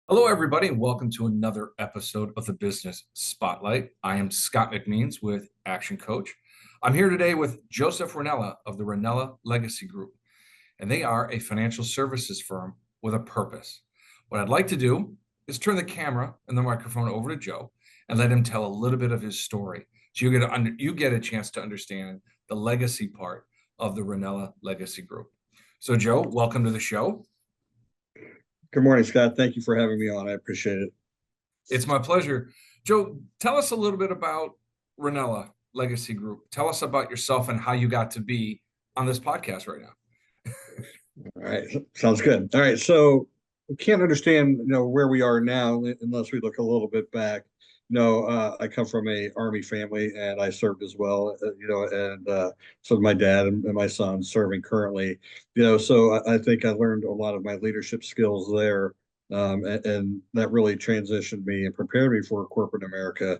Hello, everybody, and welcome to another episode of the Business Spotlight. I am Scott McMeans with Action Coach. I'm here today with Joseph Rinella of the Rinella Legacy Group, and they are a financial services firm with a purpose. What I'd like to do is turn the camera and the microphone over to Joe and let him tell a little bit of his story, so you get a chance to understand the legacy part of the Rinella Legacy Group. So, Joe, welcome to the show. Good morning, Scott. Thank you for having me on. I appreciate it. It's my pleasure. Joe, tell us a little bit about Rinella Legacy Group. Tell us about yourself and how you got to be on this podcast right now. All right, sounds good. All right, so we can't understand, where we are now unless we look a little bit back. I come from a Army family, and I served as well. And so my dad and my son serving currently. So I think I learned a lot of my leadership skills there, and that really transitioned me and prepared me for corporate America.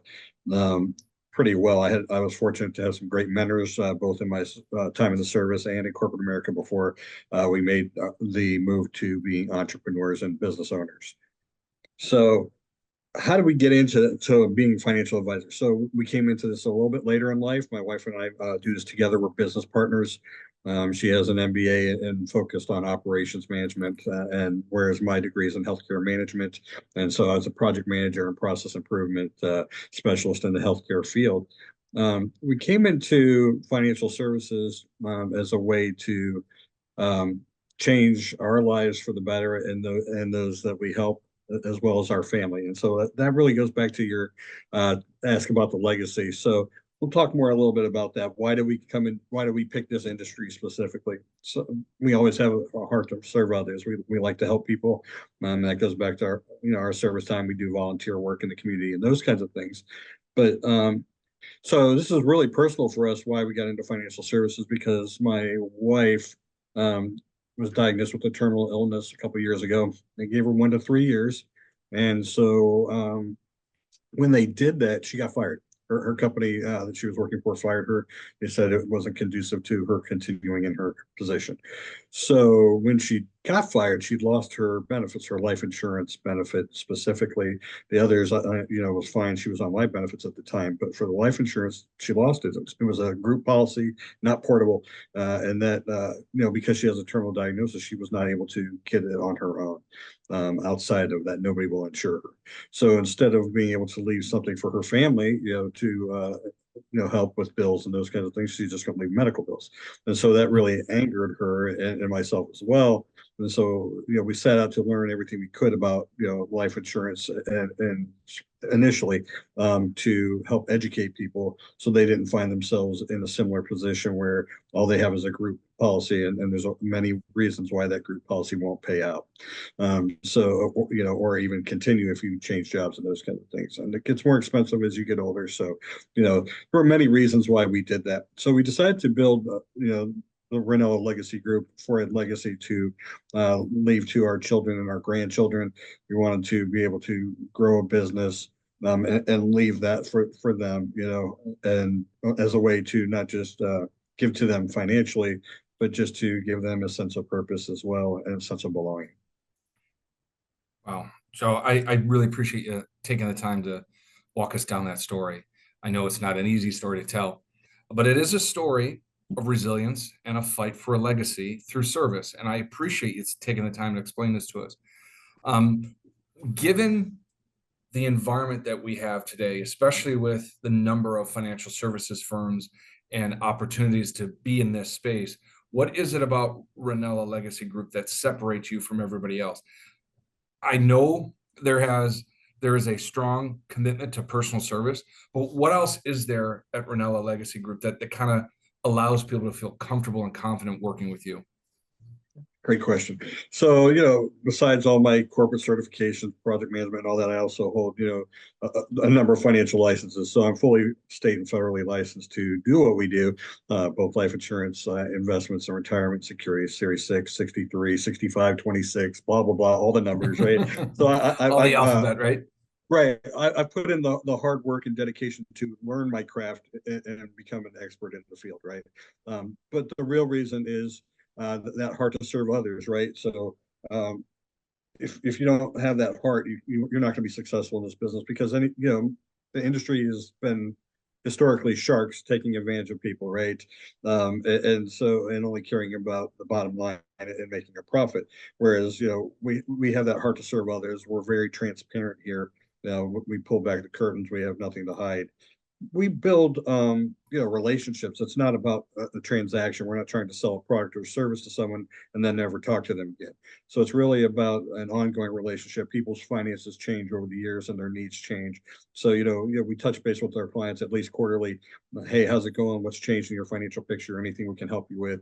Um, Pretty well. I was fortunate to have some great mentors, both in my time in the service and in corporate America before we made the move to being entrepreneurs and business owners. So, how did we get into being financial advisors? So we came into this a little bit later in life. My wife and I do this together. We're business partners. She has an MBA and focused on operations management, and whereas my degree is in healthcare management. And so I was a project manager and process improvement specialist in the healthcare field. We came into financial services as a way to um, change our lives for the better and those that we help, as well as our family. And so that really goes back to your ask about the legacy. So we'll talk more a little bit about that. Why do we come in? Why do we pick this industry specifically? So we always have a heart to serve others. We like to help people. That goes back to our service time. We do volunteer work in the community and those kinds of things. But so this is really personal for us why we got into financial services, because my wife um, was diagnosed with a terminal illness a couple of years ago. They gave her 1 to 3 years. And so when they did that, she got fired. Her company that she was working for fired her. They said it wasn't conducive to her continuing in her position. So when she got fired, she'd lost her benefits, her life insurance benefit specifically. The others, was fine. She was on life benefits at the time, but for the life insurance, she lost it. It was a group policy, not portable, and that because she has a terminal diagnosis, she was not able to get it on her own. Outside of that, nobody will insure her. So instead of being able to leave something for her family, to help with bills and those kinds of things, she's just going to leave medical bills. And so that really angered her and myself as well. And so, we set out to learn everything we could about, life insurance and initially to help educate people so they didn't find themselves in a similar position where all they have is a group policy, and there's many reasons why that group policy won't pay out. Or even continue if you change jobs and those kinds of things. And it gets more expensive as you get older. So, there were many reasons why we did that. So we decided to build, the Rinella Legacy Group for a legacy to leave to our children and our grandchildren. We wanted to be able to grow a business and leave that for them, and as a way to not just give to them financially, but just to give them a sense of purpose as well and a sense of belonging. Wow. So I really appreciate you taking the time to walk us down that story. I know it's not an easy story to tell, but it is a story of resilience and a fight for a legacy through service. And I appreciate you taking the time to explain this to us. Um, Given the environment that we have today, especially with the number of financial services firms and opportunities to be in this space, what is it about Rinella Legacy Group that separates you from everybody else? I know there is a strong commitment to personal service, but what else is there at Rinella Legacy Group that kind of allows people to feel comfortable and confident working with you? Great question. So, besides all my corporate certifications, project management, and all that, I also hold, a number of financial licenses. So I'm fully state and federally licensed to do what we do, both life insurance, investments, and retirement security, Series 6, 63, 65, 26, blah, blah, blah, all the numbers, right? So All the alphabet, right? right. I put in the hard work and dedication to learn my craft and become an expert in the field, right? But the real reason is that heart to serve others, right? So um, if you don't have that heart, you're not going to be successful in this business because the industry has been historically sharks taking advantage of people, right? And only caring about the bottom line and making a profit. Whereas we have that heart to serve others. We're very transparent here. We pull back the curtains. We have nothing to hide. We build relationships. It's not about a transaction. We're not trying to sell a product or service to someone and then never talk to them again. So it's really about an ongoing relationship. People's finances change over the years and their needs change. So we touch base with our clients at least quarterly. Hey, how's it going? What's changed in your financial picture? Anything we can help you with?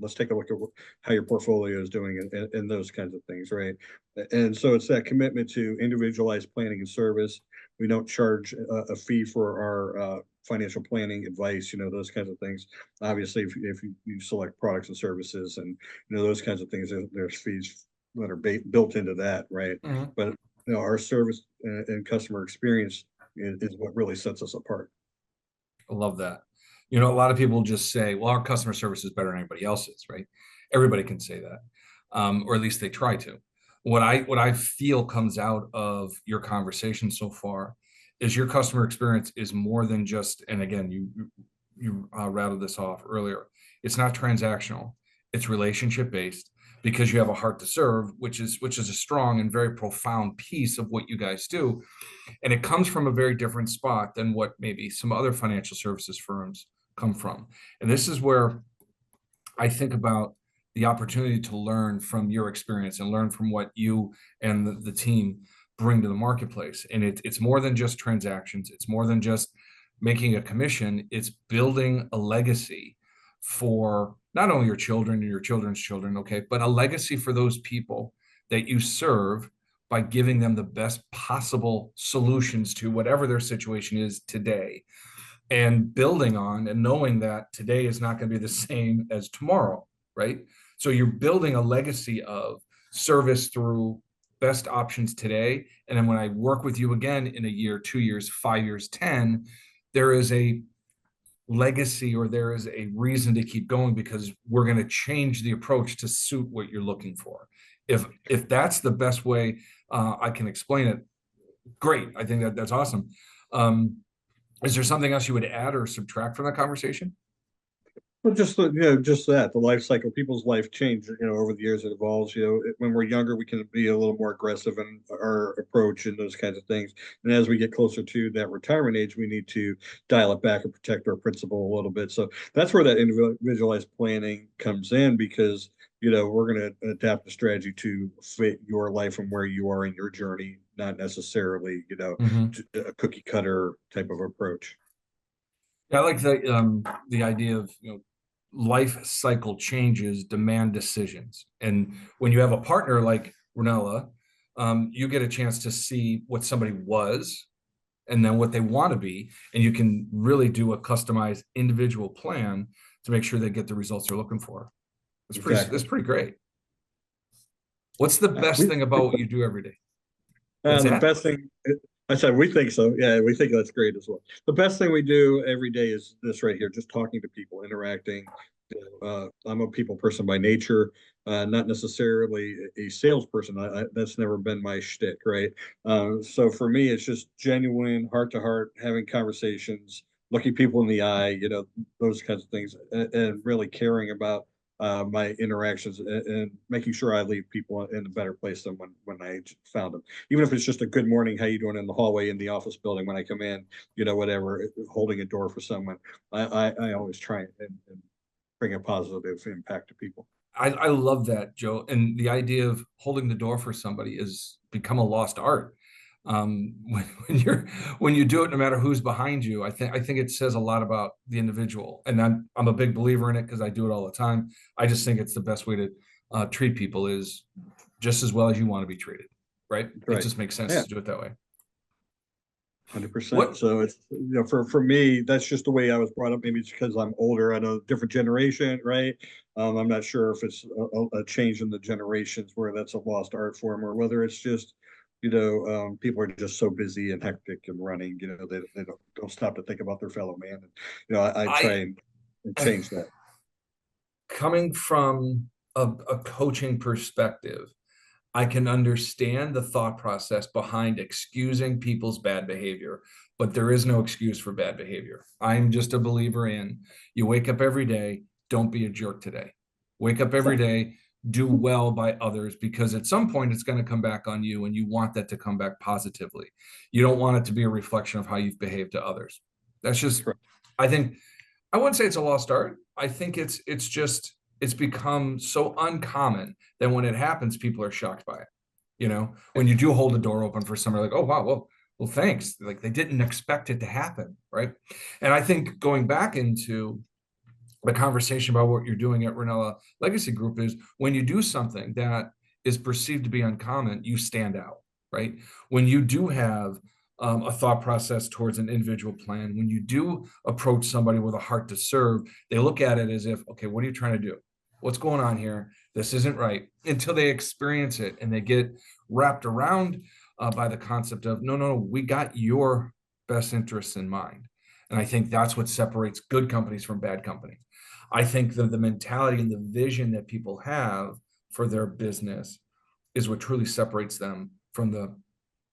Let's take a look at how your portfolio is doing and those kinds of things, right? And so it's that commitment to individualized planning and service. We don't charge a fee for our financial planning advice, those kinds of things. Obviously, if you select products and services and those kinds of things, there's fees that are built into that, right? Mhm. But our service and customer experience is what really sets us apart. I love that. A lot of people just say, well, our customer service is better than anybody else's, right? Everybody can say that, or at least they try to. What I feel comes out of your conversation so far is your customer experience is more than just, and again, you rattled this off earlier. It's not transactional. It's relationship based because you have a heart to serve, which is a strong and very profound piece of what you guys do, and it comes from a very different spot than what maybe some other financial services firms come from. And this is where I think about the opportunity to learn from your experience and learn from what you and the team bring to the marketplace. And it's more than just transactions. It's more than just making a commission. It's building a legacy for not only your children and your children's children, okay, but a legacy for those people that you serve by giving them the best possible solutions to whatever their situation is today, and building on and knowing that today is not going to be the same as tomorrow, right? So you're building a legacy of service through best options today. And then when I work with you again in a year, 2 years, 5 years, 10, there is a legacy or there is a reason to keep going because we're going to change the approach to suit what you're looking for. If that's the best way I can explain it, great. I think that's awesome. Um, is there something else you would add or subtract from that conversation? Well, just that the life cycle, people's life change, over the years it evolves. When we're younger, we can be a little more aggressive in our approach and those kinds of things. And as we get closer to that retirement age, we need to dial it back and protect our principal a little bit. So that's where that individualized planning comes in because, we're going to adapt the strategy to fit your life and where you are in your journey, not necessarily, Mm-hmm. a cookie cutter type of approach. Yeah, I like the idea of life cycle changes demand decisions, and when you have a partner like Rinella, you get a chance to see what somebody was and then what they want to be, and you can really do a customized individual plan to make sure they get the results they're looking for. It's pretty Exactly. that's pretty great. What's the Yeah, best thing about what you do every day? What's The that? best thing, I said, we think so. Yeah, we think that's great as well. The best thing we do every day is this right here, just talking to people, interacting. I'm a people person by nature, not necessarily a salesperson. That's never been my shtick, right? So for me, it's just genuine, heart to heart, having conversations, looking people in the eye, those kinds of things, and really caring about my interactions and making sure I leave people in a better place than when I found them. Even if it's just a good morning, how you doing in the hallway in the office building when I come in, whatever, holding a door for someone. I always try and bring a positive impact to people. I love that, Joe. And the idea of holding the door for somebody is become a lost art. When you do it, no matter who's behind you, I think it says a lot about the individual. And I'm a big believer in it because I do it all the time. I just think it's the best way to treat people is just as well as you want to be treated, right? It Right. just makes sense Yeah. to do it that way. 100%. What So it's for me, that's just the way I was brought up. Maybe it's because I'm older. I know different generation, right? I'm not sure if it's a change in the generations where that's a lost art form or whether it's just, people are just so busy and hectic and running. They don't stop to think about their fellow man. And I try I and change that. coming from a coaching perspective, I can understand the thought process behind excusing people's bad behavior, but there is no excuse for bad behavior. I'm just a believer in you wake up every day, don't be a jerk today. Wake up every day, do well by others, because at some point it's going to come back on you and you want that to come back positively. You don't want it to be a reflection of how you've behaved to others. That's just, Correct. I think, I wouldn't say it's a lost art. I think it's just it's become so uncommon that when it happens, people are shocked by it. When you do hold a door open for somebody, like, oh wow, well, thanks. Like they didn't expect it to happen, right? And I think going back into the conversation about what you're doing at Rinella Legacy Group is when you do something that is perceived to be uncommon, you stand out, right? When you do have a thought process towards an individual plan, when you do approach somebody with a heart to serve, they look at it as if, okay, what are you trying to do? What's going on here? This isn't right, until they experience it and they get wrapped around by the concept of, no, no, we got your best interests in mind. And I think that's what separates good companies from bad companies. I think that the mentality and the vision that people have for their business is what truly separates them from the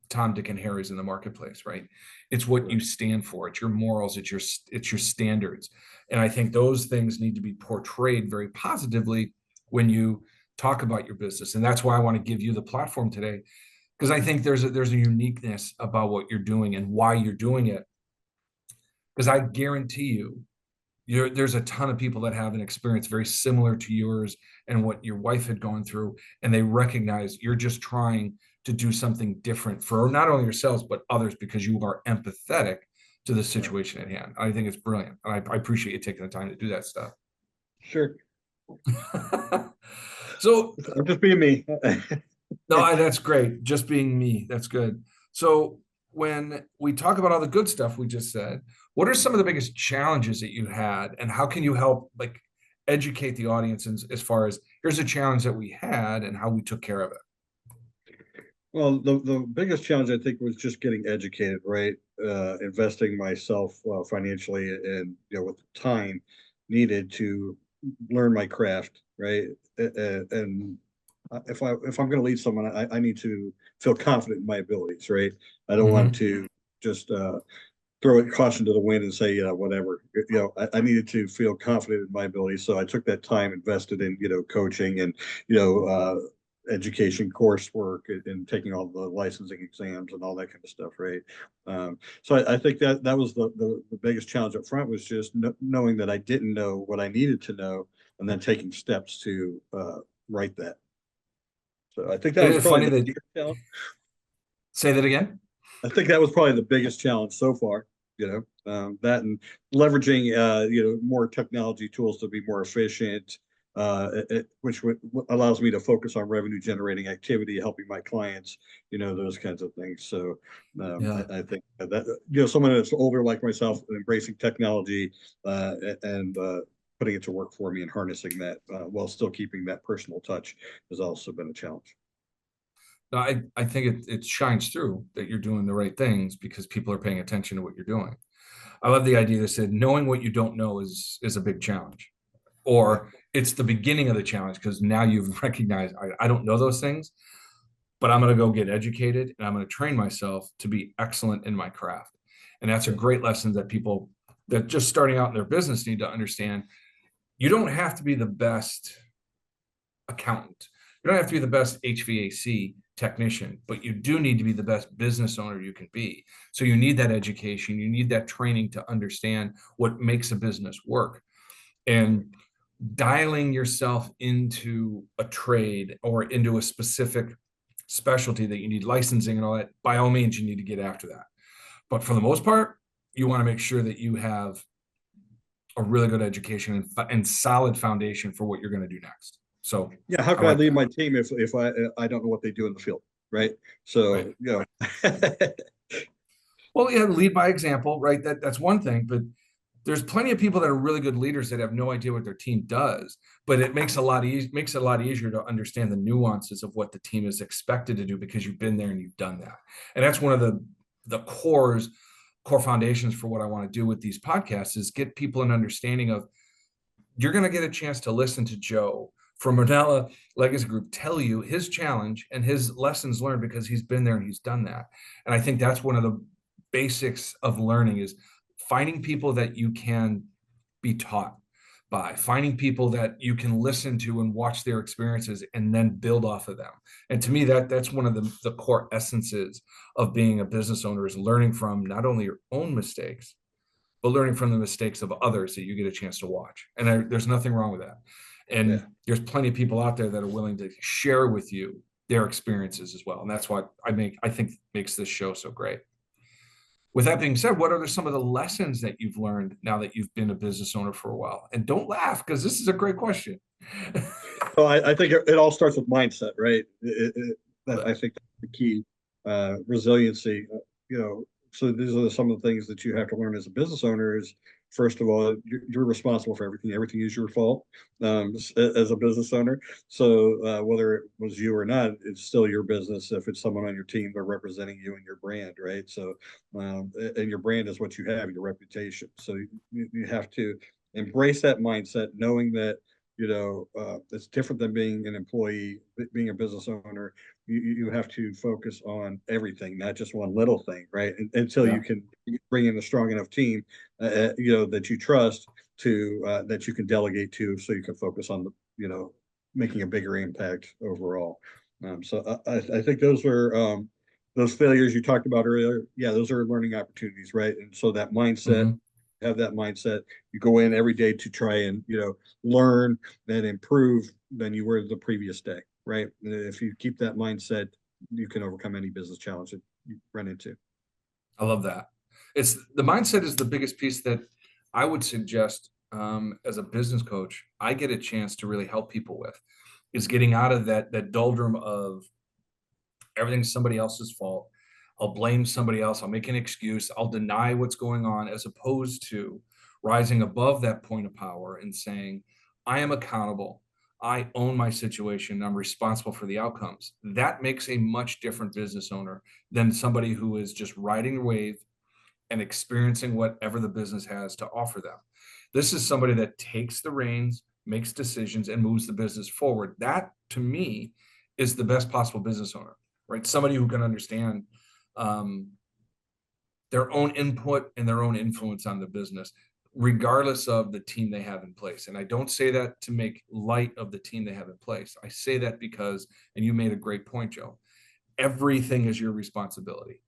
Tom, Dick, and Harry's in the marketplace, right? It's what you stand for. It's your morals. It's your standards, and I think those things need to be portrayed very positively when you talk about your business. And that's why I want to give you the platform today, because I think there's a uniqueness about what you're doing and why you're doing it. Because I guarantee you, there's a ton of people that have an experience very similar to yours and what your wife had gone through, and they recognize you're just trying to do something different for not only yourselves but others because you are empathetic to the Right. situation at hand. I think it's brilliant. I appreciate you taking the time to do that stuff. Sure. So I'm just being me. no, that's great. Just being me. That's good. So when we talk about all the good stuff we just said, what are some of the biggest challenges that you had, and how can you help like educate the audience as far as here's a challenge that we had and how we took care of it? Well, the biggest challenge I think was just getting educated, right? Investing myself financially and with the time needed to learn my craft, right? And if I'm going to lead someone, I need to feel confident in my abilities, right? I don't want Mm-hmm. to just throw it caution to the wind and say, whatever. I needed to feel confident in my abilities. So I took that time invested in, coaching and, education coursework and taking all the licensing exams and all that kind of stuff, right? So I think that was the biggest challenge up front was just knowing that I didn't know what I needed to know and then taking steps to write that. So I think that Isn't was it probably funny the that biggest challenge. say that again? I think that was probably the biggest challenge so far. That and leveraging more technology tools to be more efficient, which allows me to focus on revenue generating activity, helping my clients, those kinds of things. So Yeah. I think that someone that's older like myself, embracing technology and putting it to work for me and harnessing that while still keeping that personal touch has also been a challenge. No, I think it shines through that you're doing the right things because people are paying attention to what you're doing. I love the idea that said knowing what you don't know is a big challenge, Yeah, or it's the beginning of the challenge because now you've recognized I don't know those things, but I'm going to go get educated and I'm going to train myself to be excellent in my craft. And that's a yeah, great lesson that people that just starting out in their business need to understand. You don't have to be the best accountant. You don't have to be the best HVAC technician, but you do need to be the best business owner you can be. So you need that education, you need that training to understand what makes a business work. And dialing yourself into a trade or into a specific specialty that you need licensing and all that, by all means, you need to get after that. But for the most part, you want to make sure that you have a really good education and solid foundation for what you're going to do next. So yeah. How I can I like lead that. my team if I don't know what they do in the field, right? Right. So Well, yeah, lead by example, right? That's one thing, but there's plenty of people that are really good leaders that have no idea what their team does, but it makes it a lot easier to understand the nuances of what the team is expected to do because you've been there and you've done that. And that's one of the core foundations for what I want to do with these podcasts is get people an understanding of you're going to get a chance to listen to Joe from Rinella Legacy Group tell you his challenge and his lessons learned because he's been there and he's done that. And I think that's one of the basics of learning is finding people that you can be taught by, finding people that you can listen to and watch their experiences and then build off of them. And to me, that's one of the core essences of being a business owner is learning from not only your own mistakes, but learning from the mistakes of others that you get a chance to watch. And there's nothing wrong with that. Yeah. And there's plenty of people out there that are willing to share with you their experiences as well. And that's what I think makes this show so great. With that being said, what are some of the lessons that you've learned now that you've been a business owner for a while? And don't laugh because this is a great question. Well, I think it all starts with mindset, right? I That. think that's the key. Resiliency. So these are some of the things that you have to learn as a business owner. Is first of all, you're responsible for everything. Everything is your fault as a business owner. So whether it was you or not, it's still your business. If it's someone on your team, they're representing you and your brand, right? So and your brand is what you have, your reputation. So you have to embrace that mindset, knowing that it's different than being an employee, being a business owner. You have to focus on everything, not just one little thing, right? Until Yeah. you can bring in a strong enough team, that you trust that you can delegate to, so you can focus on making a bigger impact overall. So I think those failures you talked about earlier. Yeah, those are learning opportunities, right? And so that mindset, Mm-hmm. have that mindset. You go in every day to try and learn and improve than you were the previous day, right? And if you keep that mindset, you can overcome any business challenge that you run into. I love that. It's the mindset is the biggest piece that I would suggest as a business coach. I get a chance to really help people with is getting out of that doldrum of everything's somebody else's fault. I'll blame somebody else. I'll make an excuse. I'll deny what's going on, as opposed to rising above that point of power and saying, I am accountable. I own my situation. I'm responsible for the outcomes. That makes a much different business owner than somebody who is just riding the wave and experiencing whatever the business has to offer them. This is somebody that takes the reins, makes decisions, and moves the business forward. That, to me, is the best possible business owner, right? Somebody who can understand um, their own input and their own influence on the business, regardless of the team they have in place. And I don't say that to make light of the team they have in place. I say that because, and you made a great point, Joe, everything is your responsibility.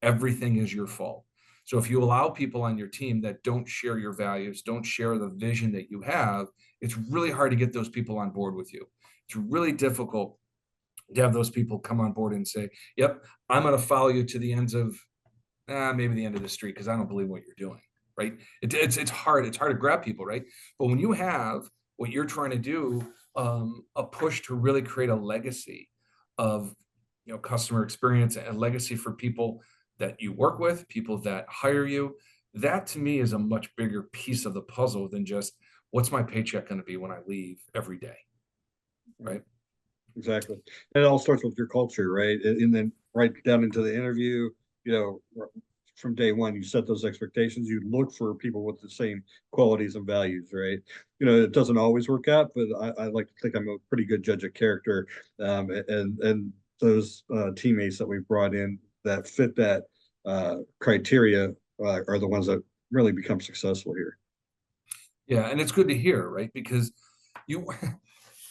Everything is your fault. So if you allow people on your team that don't share your values, don't share the vision that you have, it's really hard to get those people on board with you. It's really difficult to have those people come on board and say, yep, I'm going to follow you to the ends of maybe the end of the street because I don't believe what you're doing. Right. It's hard. It's hard to grab people. Right. But when you have what you're trying to do, a push to really create a legacy of customer experience and legacy for people that you work with, people that hire you, that to me is a much bigger piece of the puzzle than just what's my paycheck going to be when I leave every day. Right. Exactly. And it all starts with your culture, right? And then right down into the interview, you know, from day one, you set those expectations. You look for people with the same qualities and values, right? It doesn't always work out, but I like to think I'm a pretty good judge of character. And those teammates that we've brought in that fit that criteria are the ones that really become successful here. Yeah. And it's good to hear, right? Because you,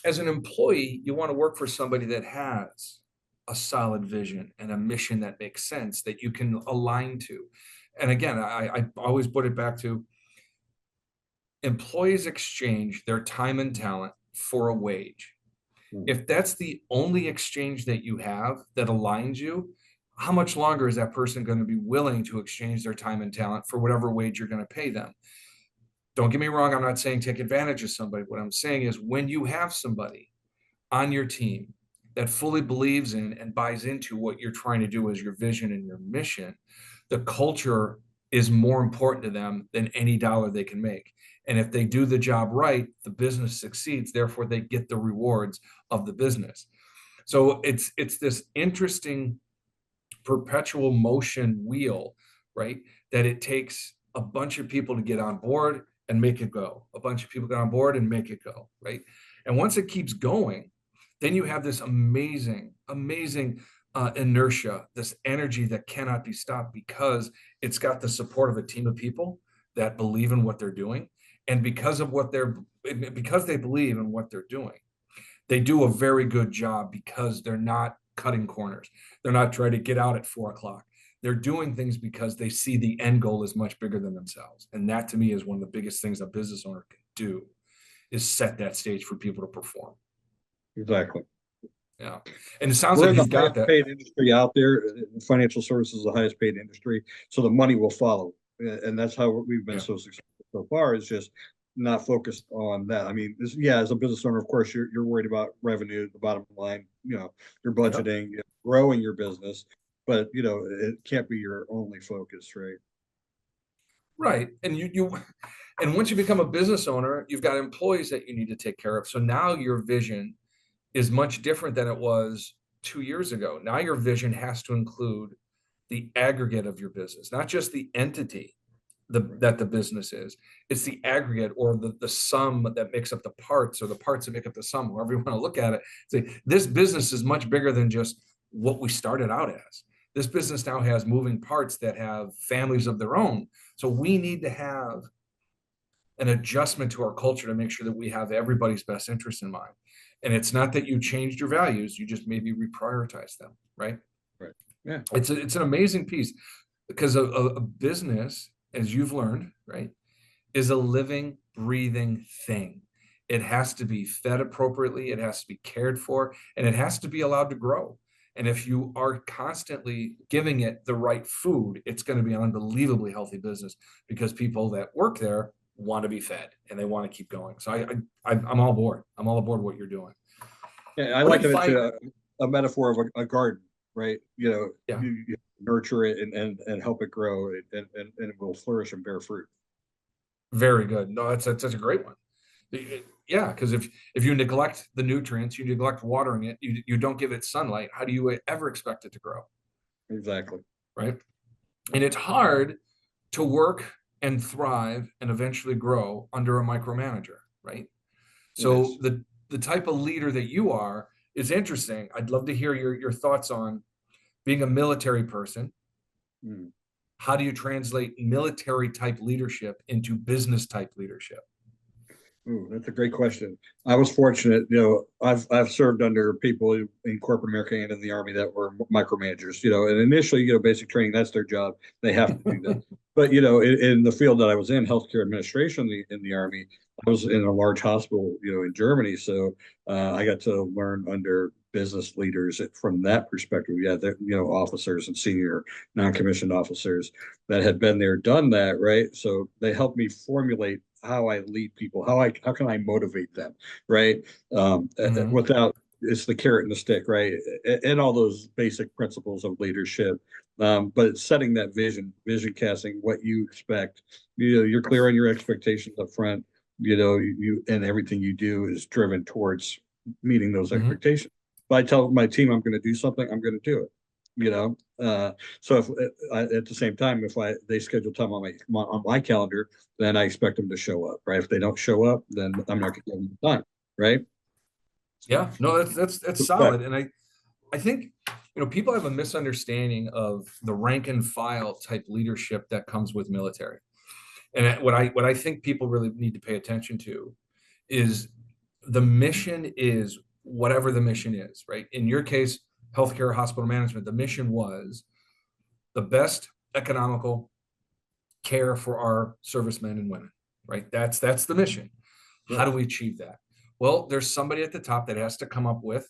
as an employee, you want to work for somebody that has a solid vision and a mission that makes sense that you can align to. And again, I always put it back to employees exchange their time and talent for a wage. Mm. If that's the only exchange that you have that aligns you, how much longer is that person going to be willing to exchange their time and talent for whatever wage you're going to pay them? Don't get me wrong, I'm not saying take advantage of somebody. What I'm saying is when you have somebody on your team that fully believes in and buys into what you're trying to do as your vision and your mission, the culture is more important to them than any dollar they can make. And if they do the job right, the business succeeds. Therefore, they get the rewards of the business. So it's this interesting perpetual motion wheel, right? That it takes a bunch of people to get on board and make it go. A bunch of people get on board and make it go, right? And once it keeps going, then you have this amazing, amazing inertia, this energy that cannot be stopped because it's got the support of a team of people that believe in what they're doing. And because they believe in what they're doing, they do a very good job because they're not cutting corners. They're not trying to get out at 4 o'clock. They're doing things because they see the end goal is much bigger than themselves. And that to me is one of the biggest things a business owner can do is set that stage for people to perform. Exactly. Yeah. And it sounds We're like in the you've got highest that. paid industry out there. Financial services is the highest paid industry, so the money will follow, and that's how we've been Yeah. so successful so far. Is just not focused on that. I mean, yeah, as a business owner, of course, you're worried about revenue, the bottom line. Your Yeah. budgeting, growing your business, but it can't be your only focus, right? Right. And once you become a business owner, you've got employees that you need to take care of. So now your vision is much different than it was 2 years ago. Now your vision has to include the aggregate of your business, not just the entity Right. that the business is. It's the aggregate or the sum that makes up the parts or the parts that make up the sum, however you want to look at it. Say, this business is much bigger than just what we started out as. This business now has moving parts that have families of their own. So we need to have an adjustment to our culture to make sure that we have everybody's best interest in mind. And it's not that you changed your values, you just maybe reprioritize them, right? Right. Yeah. It's an amazing piece because a business, as you've learned, right, is a living, breathing thing. It has to be fed appropriately, it has to be cared for, and it has to be allowed to grow. And if you are constantly giving it the right food, it's going to be an unbelievably healthy business because people that work there want to be fed and they want to keep going. So I'm all aboard. I'm all aboard what you're doing. Yeah, I What did liken it fight? to a metaphor of a garden, right? Yeah, You nurture it and help it grow, and it will flourish and bear fruit. very good. No, that's such a great one. Yeah, because if you neglect the nutrients, you neglect watering it, you don't give it sunlight, how do you ever expect it to grow? Exactly. Right. And it's hard to work and thrive and eventually grow under a micromanager, right? It So is. the type of leader that you are is interesting. I'd love to hear your thoughts on being a military person. Mm. How do you translate military type leadership into business type leadership? Ooh, that's a great question. I was fortunate, I've served under people in corporate America and in the Army that were micromanagers, and initially, basic training, that's their job. They have to do that. But, in the field that I was in, healthcare administration in the Army, I was in a large hospital, in Germany. So I got to learn under business leaders from that perspective. Yeah, officers and senior non-commissioned officers that had been there, done that, right? So they helped me formulate how I lead people, how can I motivate them, right? Mm-hmm. Without it's the carrot and the stick, right? And all those basic principles of leadership. But it's setting that vision casting, what you expect. You're clear on your expectations up front. You and everything you do is driven towards meeting those Mm-hmm. expectations. If I tell my team I'm going to do something, I'm going to do it. You know, so if at the same time, if they schedule time on my calendar, then I expect them to show up, right? If they don't show up, then I'm not going to give them the time, right? Yeah, no, that's Respect. solid. And I think people have a misunderstanding of the rank and file type leadership that comes with military. And what I think people really need to pay attention to is the mission is whatever the mission is, right? In your case, healthcare hospital management, the mission was the best economical care for our servicemen and women, right? That's the mission. Yeah, How do we achieve that? Well, there's somebody at the top that has to come up with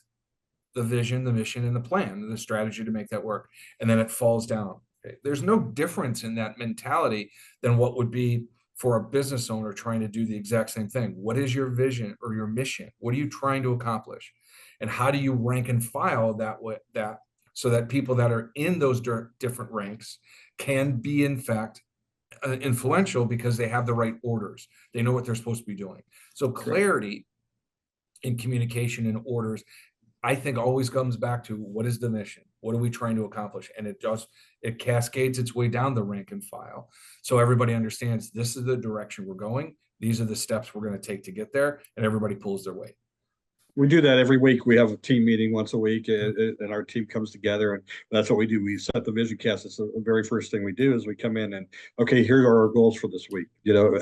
the vision, the mission, and the plan, and the strategy to make that work. And then it falls down. Okay? There's no difference in that mentality than what would be for a business owner trying to do the exact same thing. What is your vision or your mission? What are you trying to accomplish? And how do you rank and file that so that people that are in those different ranks can be in fact influential because they have the right orders. They know what they're supposed to be doing. So correct. clarity in communication and orders, I think always comes back to what is the mission? What are we trying to accomplish? And it cascades its way down the rank and file. So everybody understands this is the direction we're going. These are the steps we're going to take to get there. And everybody pulls their weight. We do that every week. We have a team meeting once a week, and our team comes together, and that's what we do. We set the vision cast. It's the very first thing we do is we come in and okay, here are our goals for this week.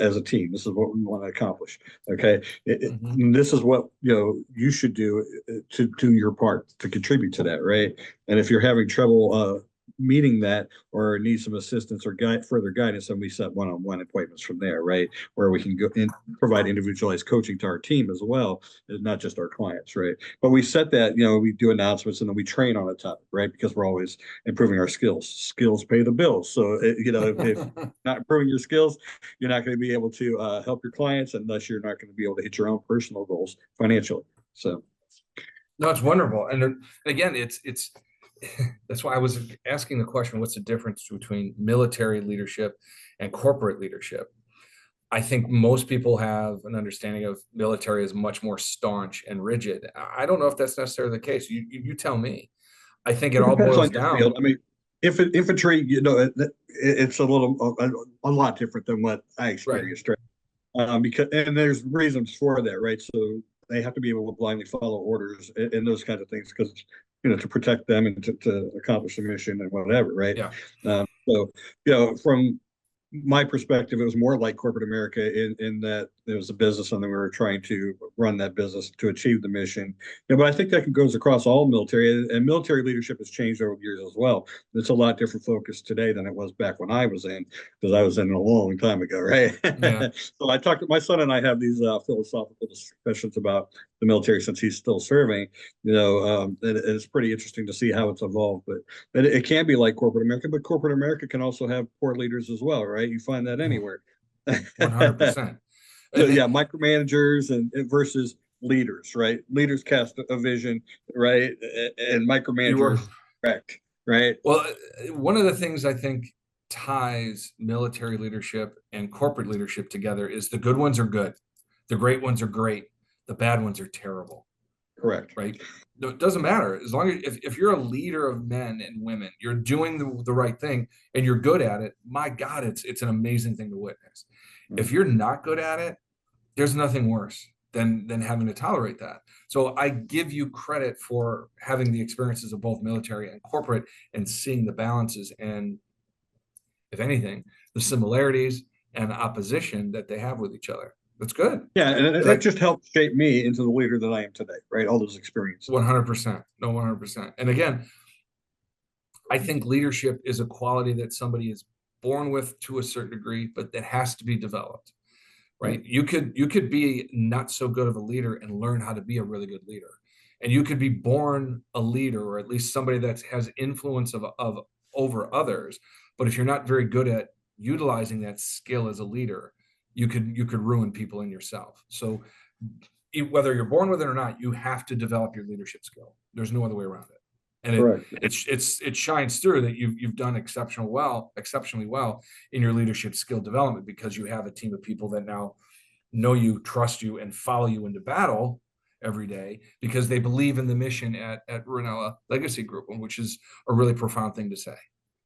As a team, this is what we want to accomplish. Okay, Hmm. this is what you should do to do your part to contribute to that, right? And if you're having trouble meeting that or need some assistance or further guidance, then we set one-on-one appointments from there, right? Where we can go and provide individualized coaching to our team as well, not just our clients, right? But we set that, we do announcements and then we train on a topic, right? Because we're always improving our skills. Skills pay the bills. So, if not improving your skills, you're not going to be able to help your clients unless you're not going to be able to hit your own personal goals financially. So, No, it's wonderful. And again, it's that's why I was asking the question, what's the difference between military leadership and corporate leadership? I think most people have an understanding of military as much more staunch and rigid. I don't know if that's necessarily the case. You tell me. I think it it all depends boils on your field. down. I mean, if infantry, it's a lot different than what I Right. experienced, right? Because and there's reasons for that, right? So they have to be able to blindly follow orders and those kinds of things because to protect them and to accomplish the mission and whatever, right? Yeah. So from my perspective, it was more like corporate America in that it was a business and we were trying to run that business to achieve the mission. But I think that goes across all military, and military leadership has changed over the years as well. It's a lot different focus today than it was back when I was in, because I was in a long time ago, right? Yeah. So I talked to my son and I have these philosophical discussions about the military since he's still serving. And it's pretty interesting to see how it's evolved, but it can be like corporate America, but corporate America can also have poor leaders as well, right? You find that anywhere. 100%. So yeah, micromanagers and versus leaders, right? Leaders cast a vision, right? And You were micromanagers correct, right? well, one of the things I think ties military leadership and corporate leadership together is the good ones are good, the great ones are great, the bad ones are terrible. Correct. Right? No, it doesn't matter as long as if you're a leader of men and women, you're doing the right thing and you're good at it. My God, it's an amazing thing to witness. If Mhm. you're not good at it, there's nothing worse than having to tolerate that. So I give you credit for having the experiences of both military and corporate and seeing the balances and, if anything, the similarities and opposition that they have with each other. That's good. Yeah, and Because that just helped shape me into the leader that I am today, right? All those experiences. 100%, no, 100%. And again, I think leadership is a quality that somebody is born with to a certain degree, but that has to be developed, Right. right? You could be not so good of a leader and learn how to be a really good leader. And you could be born a leader or at least somebody that has influence of over others. But if you're not very good at utilizing that skill as a leader, you could ruin people and yourself. So whether you're born with it or not, you have to develop your leadership skill. There's no other way around it. And Correct. it shines through that you've done exceptionally well in your leadership skill development because you have a team of people that now know you, trust you, and follow you into battle every day because they believe in the mission at Rinella Legacy Group, which is a really profound thing to say.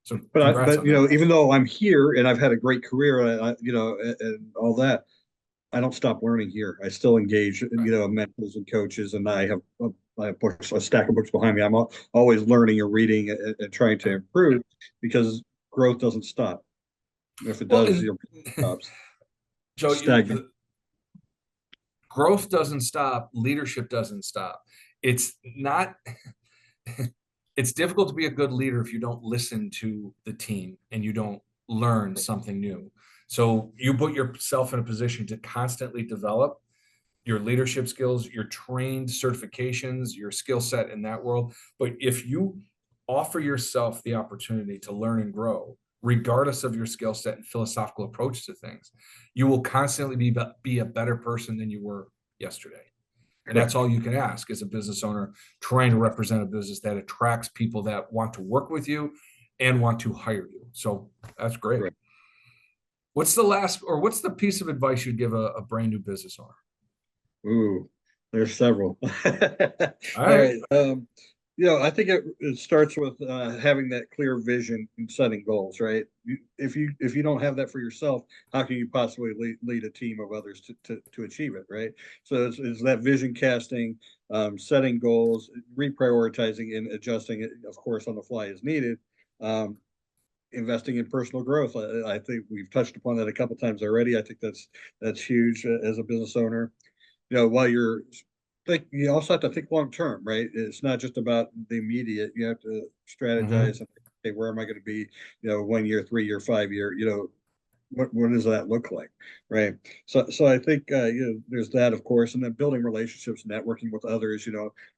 So congrats But on that. even though I'm here and I've had a great career, and all that, I don't stop learning here. I still engage, Right. mentors and coaches, and I have books, a stack of books behind me. I'm always learning or reading and trying to Right. improve because growth doesn't stop. If it Well, does, and stops Joe, stagnant. growth doesn't stop, leadership doesn't stop. It's not it's difficult to be a good leader if you don't listen to the team and you don't learn something new. So you put yourself in a position to constantly develop your leadership skills, your trained certifications, your skill set in that world. But if you offer yourself the opportunity to learn and grow, regardless of your skill set and philosophical approach to things, you will constantly be a better person than you were yesterday. And that's Correct. all you can ask as a business owner trying to represent a business that attracts people that want to work with you and want to hire you. So that's great. Correct. What's the piece of advice you'd give a brand new business owner? Ooh, there's several. All All right. right. I think it starts with having that clear vision and setting goals, right? If you don't have that for yourself, how can you possibly lead a team of others to achieve it, right? So it's that vision casting, setting goals, reprioritizing and adjusting it, of course, on the fly as needed. Um, Investing in personal growth. I think we've touched upon that a couple times already. I think that's huge as a business owner. While you're think you also have to think long term, right? It's not just about the immediate. You have to Hmm. strategize and hey, where am I going to be? 1 year, 3 year, 5 year. What does that look like, right? So I think there's that, of course, and then building relationships, networking with others.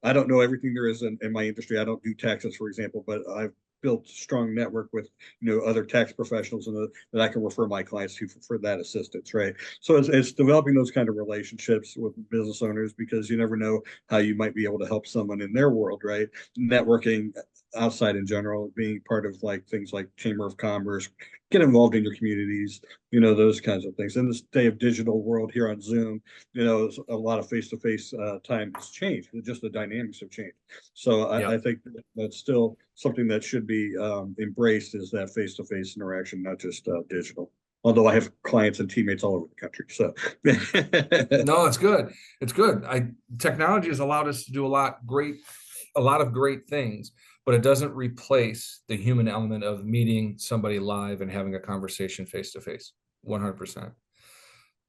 I don't know everything there is in my industry. I don't do taxes, for example, but I've built a strong network with other tax professionals and that I can refer my clients to for that assistance, right? So it's developing those kind of relationships with business owners because you never know how you might be able to help someone in their world, right? Networking outside in general, being part of like things like Chamber of Commerce, get involved in your communities, those kinds of things. In this day of digital world here on Zoom, a lot of face-to-face time has changed. Just the dynamics have changed. So I Yep. think that's still something that should be embraced is that face-to-face interaction, not just digital. Although I have clients and teammates all over the country. So No, it's good. It's good. Technology has allowed us to do a lot of great things, but it doesn't replace the human element of meeting somebody live and having a conversation face to face. 100%.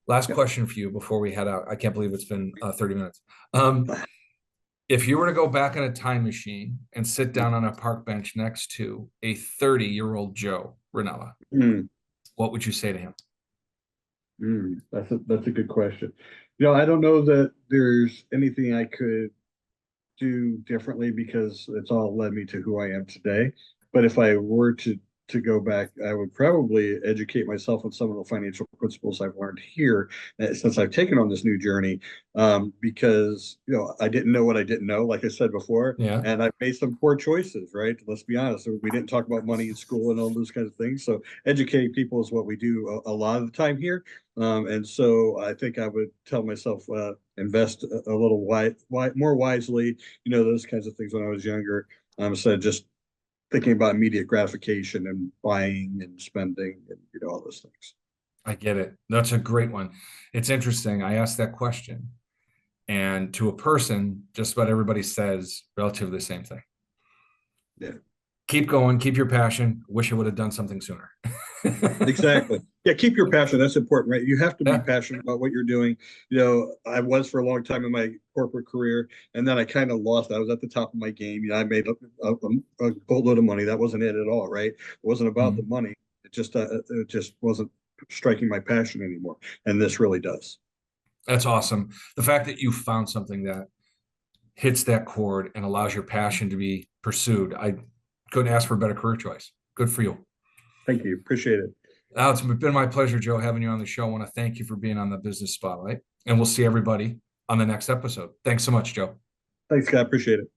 Last yeah. question for you before we head out. I can't believe it's been 30 minutes. Um, if you were to go back in a time machine and sit down on a park bench next to a 30-year-old Joe Rinella, Mm, what would you say to him? that's a good question. I don't know that there's anything I could do differently because it's all led me to who I am today. But if I were to go back, I would probably educate myself on some of the financial principles I've learned here since I've taken on this new journey. Because I didn't know what I didn't know, like I said before, Yeah. and I made some poor choices. Right? Let's be honest. We didn't talk about money in school and all those kinds of things. So educating people is what we do a lot of the time here. And so I think I would tell myself invest a little more wisely, those kinds of things when I was younger. Instead of just thinking about immediate gratification and buying and spending and all those things. I get it. That's a great one. It's interesting. I asked that question, and to a person, just about everybody says relatively the same thing. Yeah. Keep going, keep your passion. Wish I would have done something sooner. Exactly. Yeah, keep your passion. That's important, right? You have to be Yeah. passionate about what you're doing. I was for a long time in my corporate career, and then I kind of lost. I was at the top of my game. I made a boatload of money. That wasn't it at all, right? It wasn't about the Mhm. money. It just wasn't striking my passion anymore. And this really does. That's awesome. The fact that you found something that hits that chord and allows your passion to be pursued, I couldn't ask for a better career choice. Good for you. Thank you. Appreciate it. It's been my pleasure, Joe, having you on the show. I want to thank you for being on the Business Spotlight, and we'll see everybody on the next episode. Thanks so much, Joe. Thanks, Scott. Appreciate it.